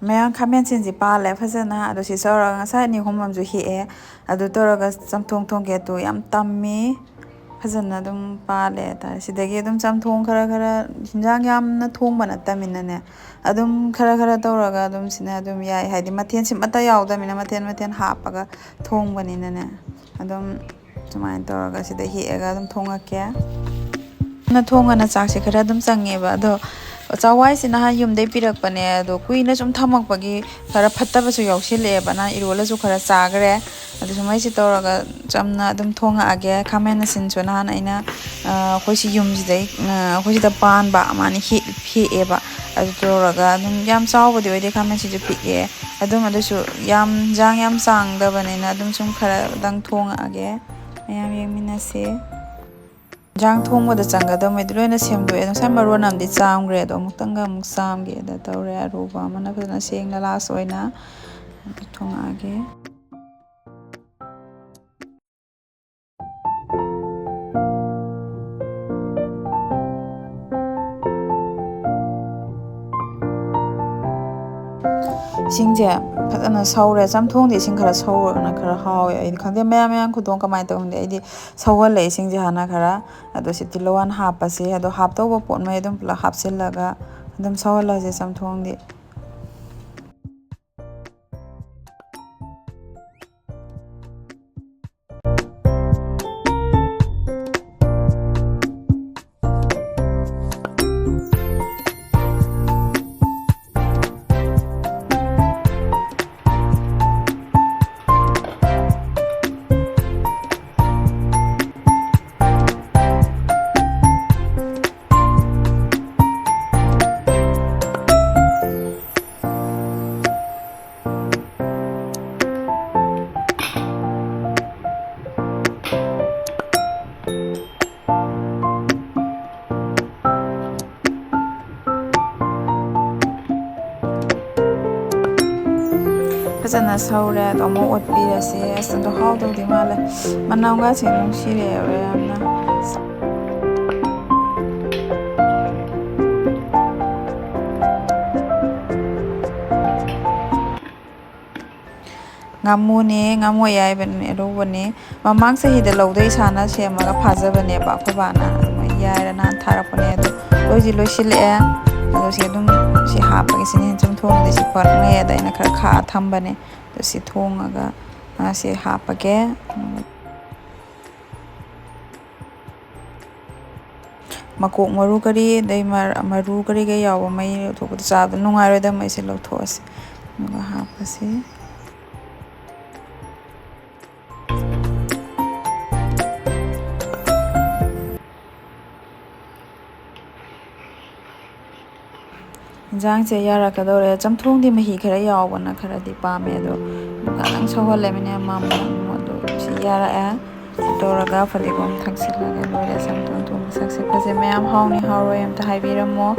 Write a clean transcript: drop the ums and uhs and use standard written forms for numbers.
ꯃꯌꯥꯝ ꯈꯥꯃꯦꯟꯁꯤꯟꯁꯤ ꯄꯥꯜꯂꯦ ꯐꯖꯅ ꯑꯗꯣ ꯁꯤ ꯆꯥꯎꯔꯒ ꯉꯁꯥꯏ ꯑꯅꯤ ꯑꯍꯨꯝ ꯑꯃꯁꯨ ꯍꯦꯛꯑꯦ ꯑꯗꯨ ꯇꯧꯔꯒ ꯆꯝꯊꯣꯡ ꯊꯣꯡꯒꯦꯗꯣ ꯌꯥꯝ ꯇꯝꯃꯤ ꯐꯖꯅ ꯑꯗꯨꯝ ꯄꯥꯜꯂꯦ ꯍꯥꯏꯇꯥꯔꯦ ꯁꯤꯗꯒꯤ ꯑꯗꯨꯝ ꯆꯝꯊꯣꯡ ꯈꯔ ꯍꯤꯟꯖꯥꯡ ꯌꯥꯝꯅ ꯊꯣꯡꯕ ꯅꯠꯇꯃꯤꯅꯅꯦ ꯑꯗꯨꯝ ꯈꯔ ꯇꯧꯔꯒ ꯑꯗꯨꯝ ꯁꯤꯅ ꯑꯗꯨꯝ ꯌꯥꯏ ꯍꯥꯏꯗꯤ ꯃꯊꯦꯜ ꯑꯃꯠꯇ ꯌꯥꯎꯗꯕꯅꯤꯅ ꯃꯊꯦꯜ ꯍꯥꯞꯄꯒ ꯊꯣꯡꯕꯅꯤꯅꯅꯦ ꯑꯗꯨꯝ ꯁꯨꯃꯥꯏꯅ ꯇꯧꯔꯒ ꯁꯤꯗ ꯍꯦꯛꯑꯒ ꯑꯗꯨꯝ ꯊꯣꯡꯉꯛꯀꯦ ꯊꯣꯡꯉꯅ ꯆꯥꯛꯁꯦ ꯈꯔ ꯑꯗꯨꯝ ꯆꯪꯉꯦꯕ ꯑꯗꯣ ꯆꯋꯥꯏꯁꯤ ꯅꯍꯥꯟ ꯌꯨꯝꯗꯩ ꯄꯤꯔꯛꯄꯅꯦ ꯑꯗꯣ ꯀꯨꯏꯅ ꯁꯨꯝ ꯊꯝꯃꯛꯄꯒꯤ ꯈꯔ ꯐꯠꯇꯕꯁꯨ ꯌꯥꯎꯁꯤꯜꯂꯛꯑꯦꯕ ꯅꯍꯥꯟ ꯏꯔꯣꯜꯂꯁꯨ ꯈꯔ ꯆꯥꯈ꯭ꯔꯦ ꯑꯗꯨ ꯁꯨꯃꯥꯏꯁꯤ ꯇꯧꯔꯒ ꯆꯝꯅ ꯑꯗꯨꯝ ꯊꯣꯡꯉꯛꯑꯒꯦ ꯈꯥꯃꯦꯟ ꯑꯁꯤꯟꯁꯨ ꯅꯍꯥꯟ ꯑꯩꯅ ꯑꯩꯈꯣꯏ ꯁꯤ ꯌꯨꯝꯁꯤꯗꯩ ꯑꯩꯈꯣꯏ ꯁꯤꯗ ꯄꯥꯟꯕ ꯑꯃꯅ ꯍꯦꯛꯑꯦꯕ ꯑꯗꯨ ꯇꯧꯔꯒ ꯑꯗꯨꯝ ꯌꯥꯝ ꯆꯥꯎꯕꯗꯤ ꯑꯣꯏꯗꯦ ꯈꯥꯃꯦꯟꯁꯤꯁꯨ ꯄꯤꯛꯑꯦ ꯑꯗꯨꯝ ꯑꯗꯨꯁꯨ ꯏꯟꯖꯥꯡ ꯌꯥꯝ ꯆꯥꯡꯗꯕꯅꯤꯅ ꯑꯗꯨꯝ ꯁꯨꯝ ꯈꯔꯗꯪ ꯊꯣꯡꯉꯛꯑꯒꯦ ꯃꯌꯥꯝ ꯌꯦꯡꯃꯤꯟꯅꯁꯦ ꯏꯟꯖꯥꯡ ꯊꯣꯡꯕꯗ ꯆꯪꯒꯗꯕꯉꯩꯗꯤ ꯂꯣꯏꯅ ꯁꯦꯝꯗꯣꯛꯑꯦ ꯉꯁꯥꯏ ꯃꯔꯣꯟ ꯑꯃꯗꯤ ꯆꯥꯝꯈ꯭ꯔꯦ ꯑꯗꯣ ꯑꯃꯨꯛꯇꯪꯒ ꯑꯃꯨꯛ ꯆꯥꯝꯒꯦꯗ ꯇꯧꯔꯦ ꯑꯔꯨꯕ ꯑꯃꯅ ꯐꯖꯅ ꯁꯦꯡꯅ ꯂꯥꯁ ꯑꯣꯏꯅ ꯑꯗꯨ ꯊꯣꯡꯉꯛꯑꯒꯦ ꯏꯁꯤꯡꯁꯦ ꯐꯖꯅ ꯁꯧꯔꯦ ꯆꯝꯊꯣꯡꯗꯤ ꯏꯁꯤꯡ ꯈꯔ ꯁꯧꯔꯒꯅ ꯈꯔ ꯍꯥꯎꯋꯦ ꯑꯩꯗꯤ ꯈꯪꯗꯦ ꯃꯌꯥꯝ ꯈꯨꯊꯣꯡ ꯀꯃꯥꯏꯅ ꯇꯧꯅꯗꯦ ꯑꯩꯗꯤ ꯁꯧꯍꯜꯂꯦ ꯏꯁꯤꯡꯁꯦ ꯍꯥꯟꯅ ꯈꯔ ꯑꯗꯣ ꯁꯤ ꯇꯤꯜꯍꯧꯋꯥꯟ ꯍꯥꯞꯄꯁꯤ ꯑꯗꯣ ꯍꯥꯞꯇꯧꯕ ꯄꯣꯠꯉꯩ ꯑꯗꯨꯝ ꯄꯨꯂꯞ ꯍꯥꯞꯆꯤꯜꯂꯒ ꯑꯗꯨꯝ ꯁꯧꯍꯜꯂꯁꯦ ꯆꯝꯊꯣꯡꯗꯤ ꯐꯖꯅ ꯁꯧꯔꯦ ꯑꯗꯣ ꯑꯃꯨꯛ ꯑꯣꯠꯄꯤꯔꯁꯤ ꯑꯁ ꯑꯗꯣ ꯍꯥꯎꯗꯧꯗꯤ ꯃꯥꯜꯂꯦ ꯃꯅꯝꯒꯁꯦ ꯅꯨꯡꯁꯤꯔꯛꯑꯦꯕ ꯌꯥꯝꯅ ꯉꯥꯃꯨꯅꯦ ꯉꯥꯃꯨ ꯑꯌꯥꯏꯕꯅꯦ ꯑꯔꯧꯕꯅꯦ ꯃꯃꯥꯡ ꯆꯍꯤꯗ ꯂꯧꯗ ꯏꯁꯥꯅ ꯁꯦꯝꯃꯒ ꯐꯥꯖꯕꯅꯦꯕ ꯑꯩꯈꯣꯏ ꯕꯥꯅ ꯑꯗꯨꯃꯥꯏꯅ ꯌꯥꯏꯔ ꯅꯍꯥꯟ ꯊꯥꯔꯛꯄꯅꯦ ꯑꯗꯣ ꯂꯣꯏꯁꯤꯜꯂꯛꯑꯦ ꯑꯗꯣ ꯁꯤ ꯑꯗꯨꯝ ꯁꯤ ꯍꯥꯞꯄꯒꯤ ꯁꯤꯅ ꯍꯦꯟ ꯆꯝꯊꯣꯡꯗꯤ ꯁꯤ ꯄꯛꯅꯩꯑꯦꯗ ꯑꯩꯅ ꯈꯔ ꯈꯥꯛꯑ ꯊꯝꯕꯅꯦ ꯑꯗꯣ ꯁꯤ ꯊꯣꯡꯉꯒ ꯁꯤ ꯍꯥꯞꯄꯒꯦ ꯃꯀꯣꯛ ꯃꯔꯨ ꯀꯔꯤ ꯑꯗꯩ ꯃꯔꯨ ꯀꯔꯤꯒ ꯌꯥꯎꯕ ꯃꯩ ꯂꯧꯊꯣꯛꯄꯗ ꯆꯥꯕꯗ ꯅꯨꯡꯉꯥꯏꯔꯣꯏꯗꯕ ꯃꯩꯁꯦ ꯂꯧꯊꯣꯛꯑꯁꯤ ꯑꯗꯨꯒ ꯍꯥꯞꯄꯁꯤ ꯏꯟꯁꯥꯡꯁꯦ ꯌꯥꯔꯛꯀꯗꯧꯔꯦ ꯆꯝꯊꯣꯡꯗꯤ ꯃꯍꯤ ꯈꯔ ꯌꯥꯎꯕꯅ ꯈꯔꯗꯤ ꯄꯥꯝꯃꯦ ꯑꯗꯣ ꯈꯤꯇꯪ ꯁꯧꯍꯜꯂꯃꯤꯅ ꯑꯗꯨ ꯁꯤ ꯌꯥꯔꯛꯑꯦ ꯁꯤ ꯇꯧꯔꯒ ꯐꯗꯤꯒꯣꯝ ꯊꯥꯛꯆꯤꯜꯂꯒ ꯂꯣꯏꯔꯦ ꯆꯝꯊꯣꯡ ꯊꯣꯡꯕ ꯁꯛꯁꯦ ꯐꯖꯩ ꯃꯌꯥꯝ ꯍꯥꯎꯅꯤ ꯍꯥꯎꯔꯣꯏ ꯑꯝꯇ ꯍꯥꯏꯕꯤꯔꯝꯃꯣ